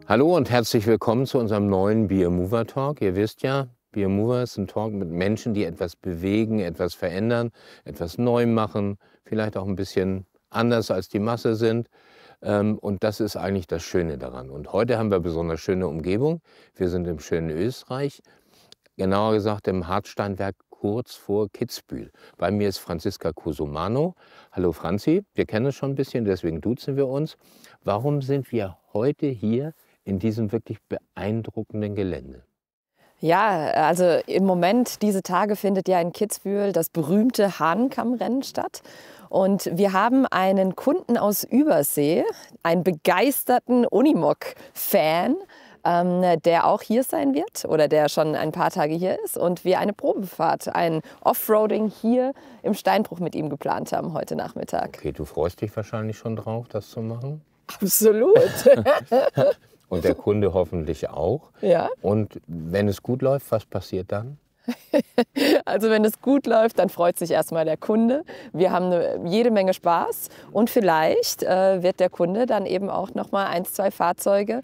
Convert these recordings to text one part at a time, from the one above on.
Hallo und herzlich willkommen zu unserem neuen Be a Mover Talk. Ihr wisst ja, Be a Mover ist ein Talk mit Menschen, die etwas bewegen, etwas verändern, etwas neu machen, vielleicht auch ein bisschen anders als die Masse sind. Und das ist eigentlich das Schöne daran. Und heute haben wir besonders schöne Umgebung. Wir sind im schönen Österreich, genauer gesagt im Hartsteinwerk kurz vor Kitzbühel. Bei mir ist Franziska Cusumano. Hallo Franzi, wir kennen uns schon ein bisschen, deswegen duzen wir uns. Warum sind wir heute hier in diesem wirklich beeindruckenden Gelände? Ja, also im Moment, diese Tage findet ja in Kitzbühel das berühmte Hahnenkammrennen statt. Und wir haben einen Kunden aus Übersee, einen begeisterten Unimog-Fan, der auch hier sein wird oder der schon ein paar Tage hier ist. Und wir eine Probefahrt, ein Offroading hier im Steinbruch mit ihm geplant haben heute Nachmittag. Okay, du freust dich wahrscheinlich schon drauf, das zu machen? Absolut. Und der Kunde hoffentlich auch. Ja. Und wenn es gut läuft, was passiert dann? Also wenn es gut läuft, dann freut sich erstmal der Kunde. Wir haben jede Menge Spaß und vielleicht wird der Kunde dann eben auch noch mal 1, 2 Fahrzeuge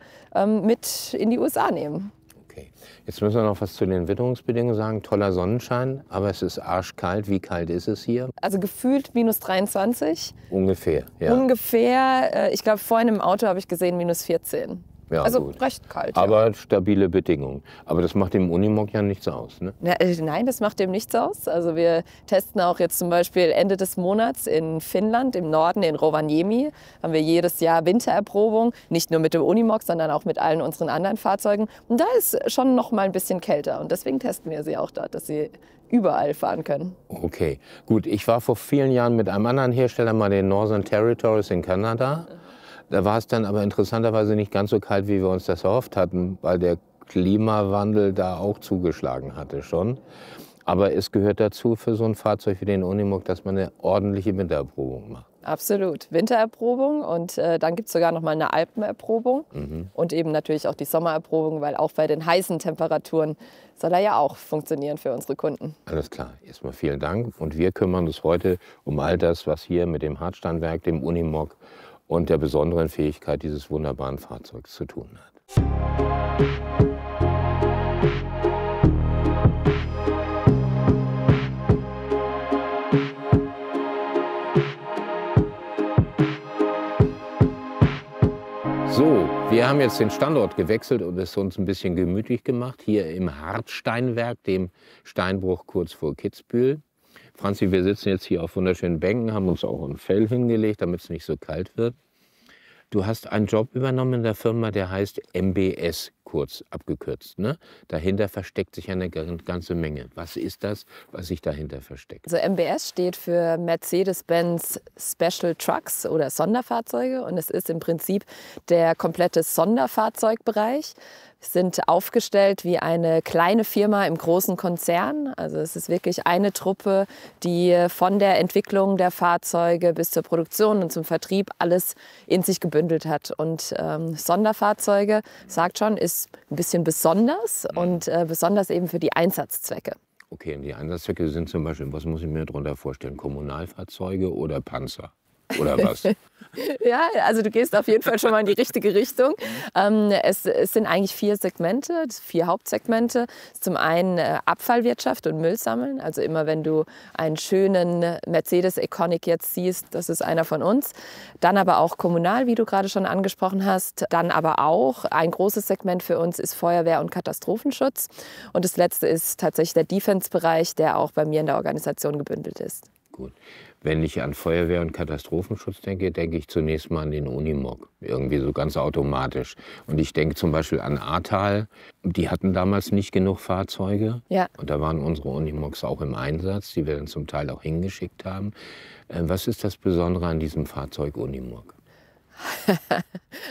mit in die USA nehmen. Okay, jetzt müssen wir noch was zu den Witterungsbedingungen sagen. Toller Sonnenschein, aber es ist arschkalt. Wie kalt ist es hier? Also gefühlt minus 23. Ungefähr, ja. Ungefähr, ich glaube vorhin im Auto habe ich gesehen minus 14. Ja, also gut. Recht kalt. Aber ja. Stabile Bedingungen. Aber das macht dem Unimog ja nichts aus, ne? Nein, das macht dem nichts aus. Also wir testen auch jetzt zum Beispiel Ende des Monats in Finnland, im Norden, in Rovaniemi, haben wir jedes Jahr Wintererprobung. Nicht nur mit dem Unimog, sondern auch mit allen unseren anderen Fahrzeugen. Und da ist schon noch mal ein bisschen kälter. Und deswegen testen wir sie auch dort, dass sie überall fahren können. Okay, gut. Ich war vor vielen Jahren mit einem anderen Hersteller mal in den Northern Territories in Kanada. Da war es dann aber interessanterweise nicht ganz so kalt, wie wir uns das erhofft hatten, weil der Klimawandel da auch zugeschlagen hatte schon. Aber es gehört dazu für so ein Fahrzeug wie den Unimog, dass man eine ordentliche Wintererprobung macht. Absolut. Wintererprobung und dann gibt es sogar noch mal eine Alpenerprobung und eben natürlich auch die Sommererprobung, weil auch bei den heißen Temperaturen soll er ja auch funktionieren für unsere Kunden. Alles klar. Erstmal vielen Dank. Und wir kümmern uns heute um all das, was hier mit dem Hartsteinwerk, dem Unimog und der besonderen Fähigkeit dieses wunderbaren Fahrzeugs zu tun hat. So, wir haben jetzt den Standort gewechselt und es uns ein bisschen gemütlich gemacht, hier im Hartsteinwerk, dem Steinbruch kurz vor Kitzbühel. Franzi, wir sitzen jetzt hier auf wunderschönen Bänken, haben uns auch ein Fell hingelegt, damit es nicht so kalt wird. Du hast einen Job übernommen in der Firma, der heißt MBS, kurz abgekürzt, ne? Dahinter versteckt sich eine ganze Menge. Was ist das, was sich dahinter versteckt? Also MBS steht für Mercedes-Benz Special Trucks oder Sonderfahrzeuge und es ist im Prinzip der komplette Sonderfahrzeugbereich. Wir sind aufgestellt wie eine kleine Firma im großen Konzern. Also es ist wirklich eine Truppe, die von der Entwicklung der Fahrzeuge bis zur Produktion und zum Vertrieb alles in sich gebündelt hat. Und Sonderfahrzeuge, sagt schon, ist ein bisschen besonders und besonders eben für die Einsatzzwecke. Okay, und die Einsatzzwecke sind zum Beispiel, was muss ich mir darunter vorstellen, Kommunalfahrzeuge oder Panzer? Oder was? Ja, also du gehst auf jeden Fall schon mal in die richtige Richtung. Es sind eigentlich 4 Segmente, 4 Hauptsegmente. Zum einen Abfallwirtschaft und Müllsammeln. Also immer wenn du einen schönen Mercedes Econic jetzt siehst, das ist einer von uns. Dann aber auch kommunal, wie du gerade schon angesprochen hast. Dann aber auch ein großes Segment für uns ist Feuerwehr und Katastrophenschutz. Und das letzte ist tatsächlich der Defense-Bereich, der auch bei mir in der Organisation gebündelt ist. Gut. Wenn ich an Feuerwehr und Katastrophenschutz denke, denke ich zunächst mal an den Unimog. Irgendwie so ganz automatisch. Und ich denke zum Beispiel an Ahrtal. Die hatten damals nicht genug Fahrzeuge. Ja. Und da waren unsere Unimogs auch im Einsatz, die wir dann zum Teil auch hingeschickt haben. Was ist das Besondere an diesem Fahrzeug Unimog?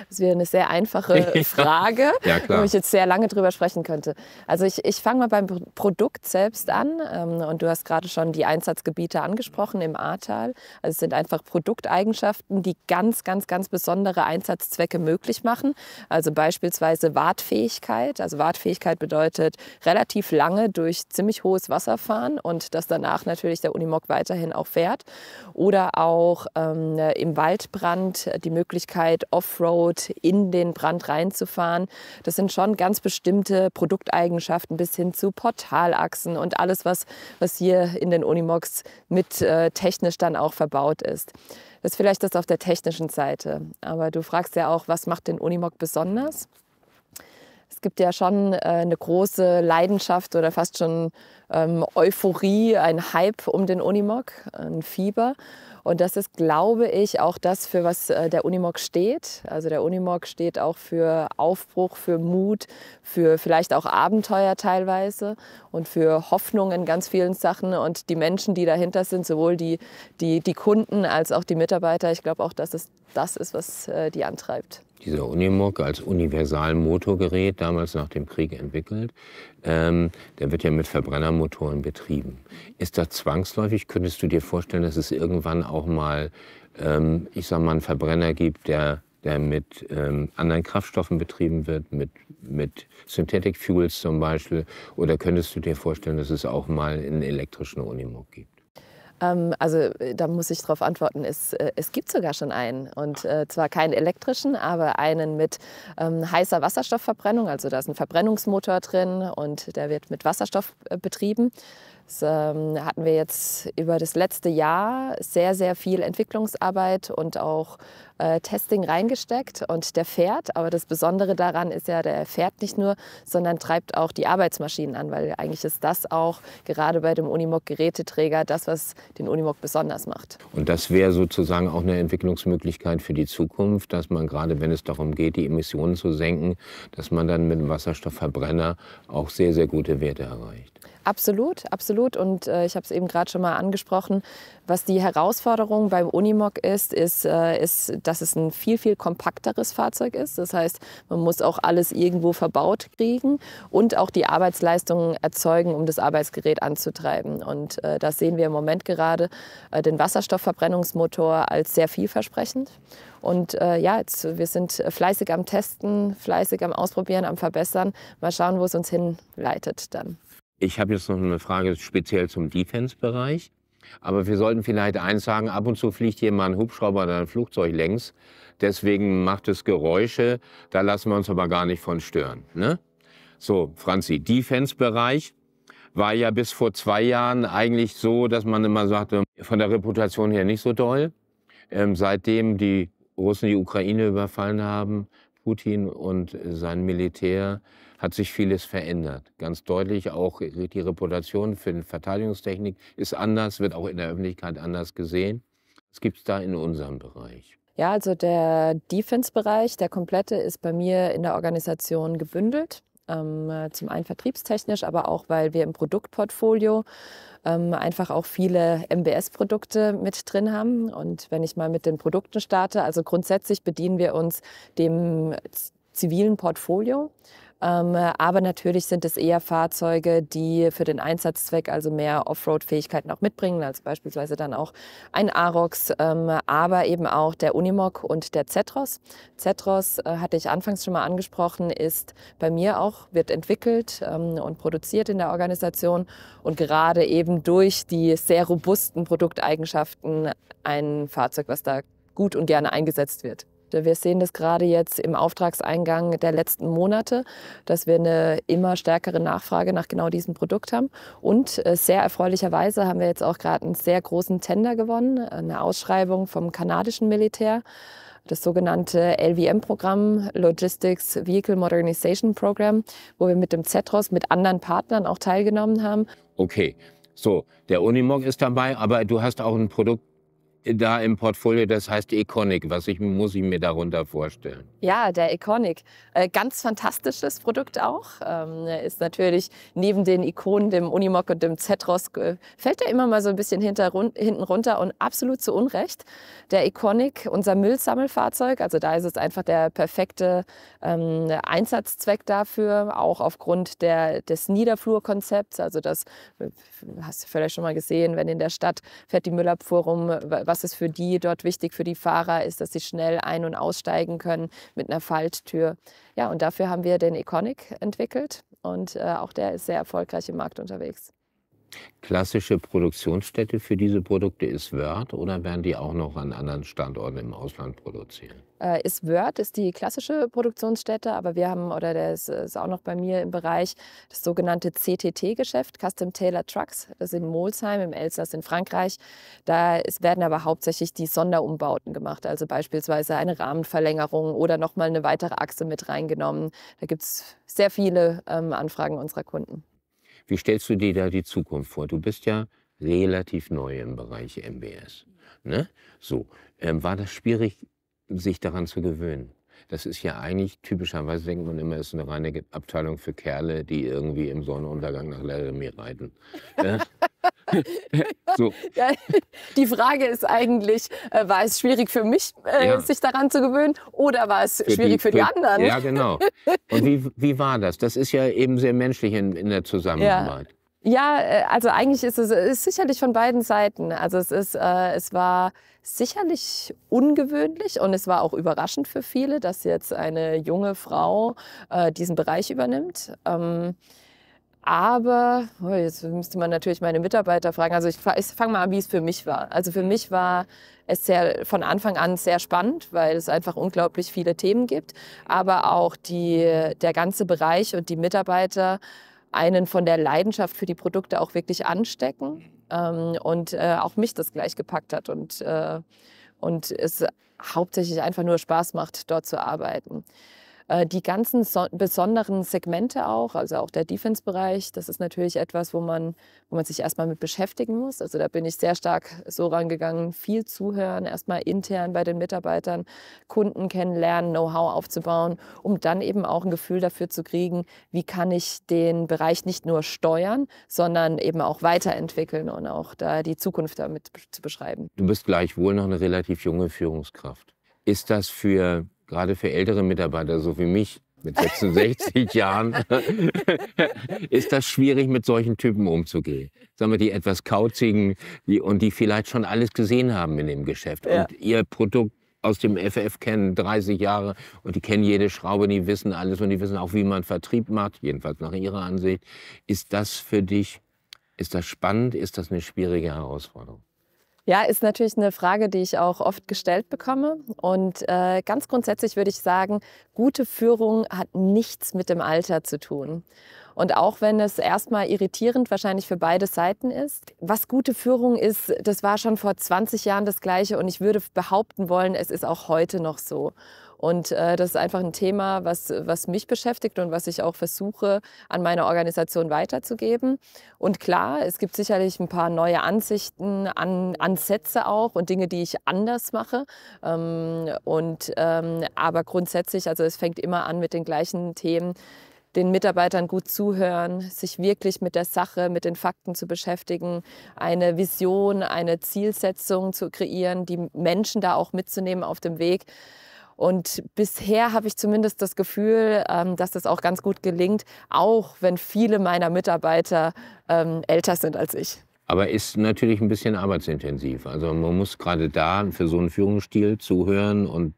Das wäre eine sehr einfache Frage, ja, wo ich jetzt sehr lange drüber sprechen könnte. Also ich fange mal beim Produkt selbst an. Und du hast gerade schon die Einsatzgebiete angesprochen im Ahrtal. Also es sind einfach Produkteigenschaften, die ganz, ganz, ganz besondere Einsatzzwecke möglich machen. Also beispielsweise Wartfähigkeit. Also Wartfähigkeit bedeutet relativ lange durch ziemlich hohes Wasser fahren und dass danach natürlich der Unimog weiterhin auch fährt. Oder auch im Waldbrand die Möglichkeit, Möglichkeit, Offroad in den Brand reinzufahren. Das sind schon ganz bestimmte Produkteigenschaften bis hin zu Portalachsen und alles, was hier in den Unimogs mit technisch dann auch verbaut ist. Das ist vielleicht das auf der technischen Seite. Aber du fragst ja auch, was macht den Unimog besonders? Es gibt ja schon eine große Leidenschaft oder fast schon Euphorie, ein Hype um den Unimog, ein Fieber. Und das ist, glaube ich, auch das, für was der Unimog steht. Also der Unimog steht auch für Aufbruch, für Mut, für vielleicht auch Abenteuer teilweise und für Hoffnung in ganz vielen Sachen. Und die Menschen, die dahinter sind, sowohl die Kunden als auch die Mitarbeiter, ich glaube auch, dass es das ist, was die antreibt. Dieser Unimog als Universalmotorgerät, damals nach dem Krieg entwickelt, der wird ja mit Verbrennermotoren betrieben. Ist das zwangsläufig? Könntest du dir vorstellen, dass es irgendwann auch mal, ich sag mal, einen Verbrenner gibt, der mit anderen Kraftstoffen betrieben wird, mit Synthetic Fuels zum Beispiel? Oder könntest du dir vorstellen, dass es auch mal einen elektrischen Unimog gibt? Also da muss ich darauf antworten, es gibt sogar schon einen. Und zwar keinen elektrischen, aber einen mit heißer Wasserstoffverbrennung. Also da ist ein Verbrennungsmotor drin und der wird mit Wasserstoff betrieben. Das hatten wir jetzt über das letzte Jahr sehr, sehr viel Entwicklungsarbeit und auch Testing reingesteckt und der fährt. Aber das Besondere daran ist ja, der fährt nicht nur, sondern treibt auch die Arbeitsmaschinen an, weil eigentlich ist das auch gerade bei dem Unimog-Geräteträger das, was den Unimog besonders macht. Und das wäre sozusagen auch eine Entwicklungsmöglichkeit für die Zukunft, dass man gerade, wenn es darum geht, die Emissionen zu senken, dass man dann mit dem Wasserstoffverbrenner auch sehr, sehr gute Werte erreicht. Absolut, absolut. Und ich habe es eben gerade schon mal angesprochen, was die Herausforderung beim Unimog ist, dass es ein viel, viel kompakteres Fahrzeug ist. Das heißt, man muss auch alles irgendwo verbaut kriegen und auch die Arbeitsleistung erzeugen, um das Arbeitsgerät anzutreiben. Und das sehen wir im Moment gerade den Wasserstoffverbrennungsmotor als sehr vielversprechend. Und wir sind fleißig am Testen, fleißig am Ausprobieren, am Verbessern. Mal schauen, wo es uns hinleitet dann. Ich habe jetzt noch eine Frage speziell zum Defense-Bereich. Aber wir sollten vielleicht eins sagen, ab und zu fliegt hier mal ein Hubschrauber oder ein Flugzeug längs. Deswegen macht es Geräusche, da lassen wir uns aber gar nicht von stören. Ne? So, Franzi, Defense-Bereich war ja bis vor 2 Jahren eigentlich so, dass man immer sagte, von der Reputation her nicht so doll. Seitdem die Russen die Ukraine überfallen haben, Putin und sein Militär, hat sich vieles verändert. Ganz deutlich auch die Reputation für die Verteidigungstechnik ist anders, wird auch in der Öffentlichkeit anders gesehen. Was gibt es da in unserem Bereich? Ja, also der Defense-Bereich, der komplette, ist bei mir in der Organisation gebündelt. Zum einen vertriebstechnisch, aber auch, weil wir im Produktportfolio einfach auch viele MBS-Produkte mit drin haben. Und wenn ich mal mit den Produkten starte, also grundsätzlich bedienen wir uns dem zivilen Portfolio. Aber natürlich sind es eher Fahrzeuge, die für den Einsatzzweck also mehr Offroad-Fähigkeiten auch mitbringen, als beispielsweise dann auch ein Arocs, aber eben auch der Unimog und der Zetros. Zetros, hatte ich anfangs schon mal angesprochen, ist bei mir auch, wird entwickelt und produziert in der Organisation und gerade eben durch die sehr robusten Produkteigenschaften ein Fahrzeug, was da gut und gerne eingesetzt wird. Wir sehen das gerade jetzt im Auftragseingang der letzten Monate, dass wir eine immer stärkere Nachfrage nach genau diesem Produkt haben. Und sehr erfreulicherweise haben wir jetzt auch gerade einen sehr großen Tender gewonnen, eine Ausschreibung vom kanadischen Militär. Das sogenannte LVM-Programm, Logistics Vehicle Modernization Program, wo wir mit dem Zetros, mit anderen Partnern auch teilgenommen haben. Okay, so, der Unimog ist dabei, aber du hast auch ein Produkt da im Portfolio, das heißt Econic. Muss ich mir darunter vorstellen? Ja, der Econic. Ganz fantastisches Produkt auch. Ist natürlich neben den Ikonen, dem Unimog und dem Zetros, fällt er immer mal so ein bisschen hinten runter und absolut zu Unrecht. Der Econic, unser Müllsammelfahrzeug, also da ist es einfach der perfekte Einsatzzweck dafür, auch aufgrund des Niederflurkonzepts. Also das hast du vielleicht schon mal gesehen, wenn in der Stadt fährt die Müllabfuhr rum, was ist für die dort wichtig, für die Fahrer, ist, dass sie schnell ein- und aussteigen können mit einer Falttür. Ja, und dafür haben wir den Econic entwickelt und auch der ist sehr erfolgreich im Markt unterwegs. Klassische Produktionsstätte für diese Produkte ist Wörth oder werden die auch noch an anderen Standorten im Ausland produziert? Wörth ist die klassische Produktionsstätte, aber wir haben, oder der ist auch noch bei mir im Bereich, das sogenannte CTT-Geschäft, Custom Tailored Trucks. Das ist in Molsheim im Elsass in Frankreich. Werden aber hauptsächlich die Sonderumbauten gemacht, also beispielsweise eine Rahmenverlängerung oder nochmal eine weitere Achse mit reingenommen. Da gibt es sehr viele Anfragen unserer Kunden. Wie stellst du dir da die Zukunft vor? Du bist ja relativ neu im Bereich MBS. Ne? So, war das schwierig, sich daran zu gewöhnen? Das ist ja eigentlich, typischerweise denkt man immer, es ist eine reine Abteilung für Kerle, die irgendwie im Sonnenuntergang nach Laramie reiten. So. Ja, die Frage ist eigentlich, war es schwierig für mich, sich daran zu gewöhnen, oder war es schwierig für die anderen? Ja, genau. Und wie war das? Das ist ja eben sehr menschlich in der Zusammenarbeit. Ja, also eigentlich ist es sicherlich von beiden Seiten. Also es war sicherlich ungewöhnlich und es war auch überraschend für viele, dass jetzt eine junge Frau diesen Bereich übernimmt. Aber jetzt müsste man natürlich meine Mitarbeiter fragen. Also ich fange mal an, wie es für mich war. Also für mich war es von Anfang an sehr spannend, weil es einfach unglaublich viele Themen gibt. Aber auch der ganze Bereich und die Mitarbeiter einen von der Leidenschaft für die Produkte auch wirklich anstecken und auch mich das gleich gepackt hat und es hauptsächlich einfach nur Spaß macht, dort zu arbeiten. Die ganzen besonderen Segmente auch, also auch der Defense-Bereich, das ist natürlich etwas, wo man sich erstmal mit beschäftigen muss. Also da bin ich sehr stark so rangegangen, viel zuhören, erstmal intern bei den Mitarbeitern, Kunden kennenlernen, Know-how aufzubauen, um dann eben auch ein Gefühl dafür zu kriegen, wie kann ich den Bereich nicht nur steuern, sondern eben auch weiterentwickeln und auch da die Zukunft damit zu beschreiben. Du bist gleichwohl noch eine relativ junge Führungskraft. Ist das gerade für ältere Mitarbeiter, so wie mich, mit 66 Jahren, ist das schwierig, mit solchen Typen umzugehen? Sagen wir, die etwas kauzigen, die vielleicht schon alles gesehen haben in dem Geschäft und ihr Produkt aus dem FF kennen 30 Jahre und die kennen jede Schraube, die wissen alles und die wissen auch, wie man Vertrieb macht, jedenfalls nach ihrer Ansicht. Ist das für dich, ist das spannend, ist das eine schwierige Herausforderung? Ja, ist natürlich eine Frage, die ich auch oft gestellt bekomme. Und ganz grundsätzlich würde ich sagen, gute Führung hat nichts mit dem Alter zu tun. Und auch wenn es erstmal irritierend wahrscheinlich für beide Seiten ist, was gute Führung ist, das war schon vor 20 Jahren das Gleiche. Und ich würde behaupten wollen, es ist auch heute noch so. Und das ist einfach ein Thema, was mich beschäftigt und was ich auch versuche, an meine Organisation weiterzugeben. Und klar, es gibt sicherlich ein paar neue Ansichten, Ansätze auch und Dinge, die ich anders mache. Aber grundsätzlich, also es fängt immer an mit den gleichen Themen. Den Mitarbeitern gut zuhören, sich wirklich mit der Sache, mit den Fakten zu beschäftigen, eine Vision, eine Zielsetzung zu kreieren, die Menschen da auch mitzunehmen auf dem Weg. Und bisher habe ich zumindest das Gefühl, dass das auch ganz gut gelingt, auch wenn viele meiner Mitarbeiter älter sind als ich. Aber ist natürlich ein bisschen arbeitsintensiv. Also man muss gerade da für so einen Führungsstil zuhören und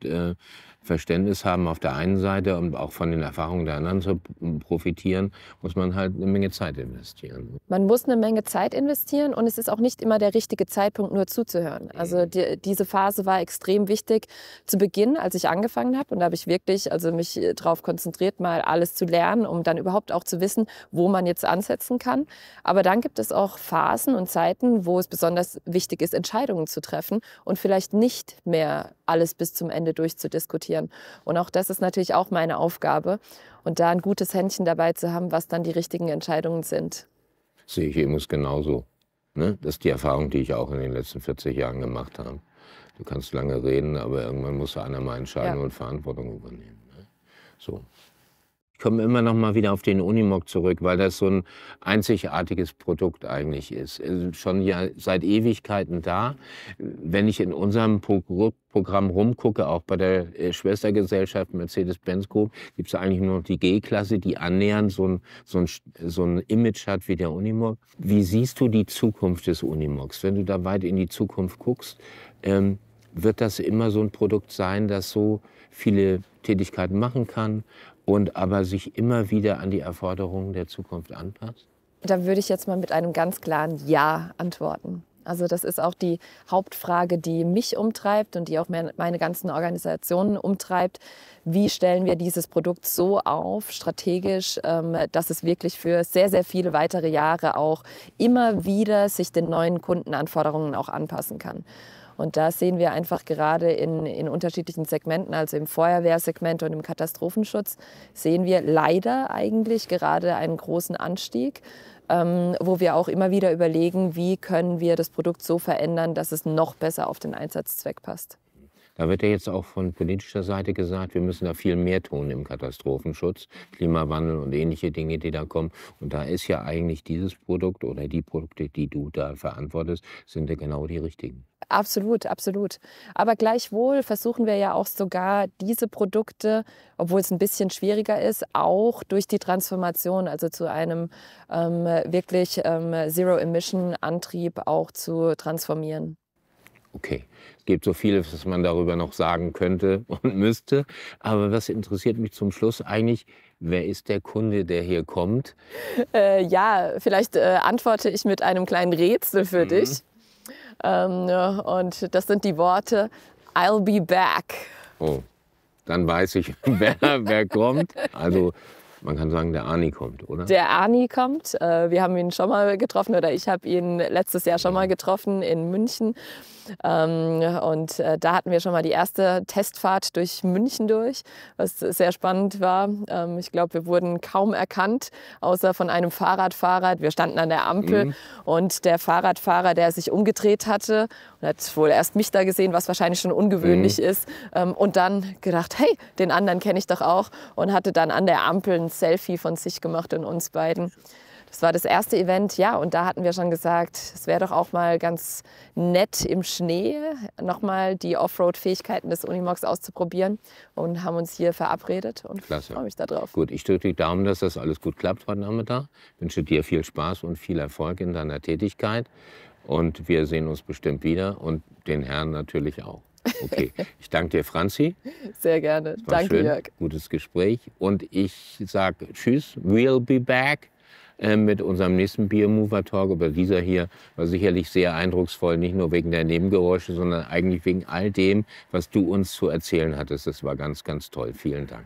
Verständnis haben auf der einen Seite und auch von den Erfahrungen der anderen zu profitieren, muss man halt eine Menge Zeit investieren. Man muss eine Menge Zeit investieren und es ist auch nicht immer der richtige Zeitpunkt, nur zuzuhören. Also diese Phase war extrem wichtig zu Beginn, als ich angefangen habe. Und da habe ich wirklich mich darauf konzentriert, mal alles zu lernen, um dann überhaupt auch zu wissen, wo man jetzt ansetzen kann. Aber dann gibt es auch Phasen und Zeiten, wo es besonders wichtig ist, Entscheidungen zu treffen und vielleicht nicht mehr alles bis zum Ende durchzudiskutieren. Und auch das ist natürlich auch meine Aufgabe. Und da ein gutes Händchen dabei zu haben, was dann die richtigen Entscheidungen sind. Sehe ich eben genauso. Ne? Das ist die Erfahrung, die ich auch in den letzten 40 Jahren gemacht habe. Du kannst lange reden, aber irgendwann muss einer mal entscheiden und Verantwortung übernehmen. Ne? So. Ich komme immer noch mal wieder auf den Unimog zurück, weil das so ein einzigartiges Produkt eigentlich ist. Schon ja seit Ewigkeiten da. Wenn ich in unserem Programm rumgucke, auch bei der Schwestergesellschaft Mercedes-Benz Group, gibt es eigentlich nur noch die G-Klasse, die annähernd so ein Image hat wie der Unimog. Wie siehst du die Zukunft des Unimogs? Wenn du da weit in die Zukunft guckst, wird das immer so ein Produkt sein, das so viele Tätigkeiten machen kann und aber sich immer wieder an die Erforderungen der Zukunft anpasst? Da würde ich jetzt mal mit einem ganz klaren Ja antworten. Also das ist auch die Hauptfrage, die mich umtreibt und die auch meine ganzen Organisationen umtreibt. Wie stellen wir dieses Produkt so auf, strategisch, dass es wirklich für sehr, sehr viele weitere Jahre auch immer wieder sich den neuen Kundenanforderungen auch anpassen kann. Und da sehen wir einfach gerade in unterschiedlichen Segmenten, also im Feuerwehrsegment und im Katastrophenschutz, sehen wir leider eigentlich gerade einen großen Anstieg, wo wir auch immer wieder überlegen, wie können wir das Produkt so verändern, dass es noch besser auf den Einsatzzweck passt. Da wird ja jetzt auch von politischer Seite gesagt, wir müssen da viel mehr tun im Katastrophenschutz, Klimawandel und ähnliche Dinge, die da kommen. Und da ist ja eigentlich dieses Produkt oder die Produkte, die du da verantwortest, sind ja genau die richtigen. Absolut, absolut. Aber gleichwohl versuchen wir ja auch sogar diese Produkte, obwohl es ein bisschen schwieriger ist, auch durch die Transformation, also zu einem wirklich Zero-Emission-Antrieb auch zu transformieren. Okay, es gibt so vieles, was man darüber noch sagen könnte und müsste. Aber was interessiert mich zum Schluss eigentlich, wer ist der Kunde, der hier kommt? Ja, vielleicht antworte ich mit einem kleinen Rätsel für dich. Und das sind die Worte I'll be back. Oh, dann weiß ich, wer kommt. Also man kann sagen, der Arni kommt, oder? Der Arni kommt. Wir haben ihn schon mal getroffen oder ich habe ihn letztes Jahr schon mal getroffen in München. Und da hatten wir schon mal die erste Testfahrt durch München durch, was sehr spannend war. Ich glaube, wir wurden kaum erkannt, außer von einem Fahrradfahrer. Wir standen an der Ampel und der Fahrradfahrer, der sich umgedreht hatte, und hat wohl erst mich da gesehen, was wahrscheinlich schon ungewöhnlich ist, und dann gedacht, hey, den anderen kenne ich doch auch, und hatte dann an der Ampel ein Selfie von sich gemacht und uns beiden. Das war das erste Event, ja, und da hatten wir schon gesagt, es wäre doch auch mal ganz nett im Schnee nochmal die Offroad-Fähigkeiten des Unimogs auszuprobieren und haben uns hier verabredet und freue mich darauf. Gut, ich drücke die Daumen, dass das alles gut klappt heute Nachmittag. Ich wünsche dir viel Spaß und viel Erfolg in deiner Tätigkeit und wir sehen uns bestimmt wieder und den Herrn natürlich auch. Okay, ich danke dir, Franzi. Sehr gerne. Danke, schön. Jörg. Gutes Gespräch und ich sage Tschüss, we'll be back mit unserem nächsten Biomover Talk. Aber dieser hier war sicherlich sehr eindrucksvoll, nicht nur wegen der Nebengeräusche, sondern eigentlich wegen all dem, was du uns zu erzählen hattest. Das war ganz, ganz toll. Vielen Dank.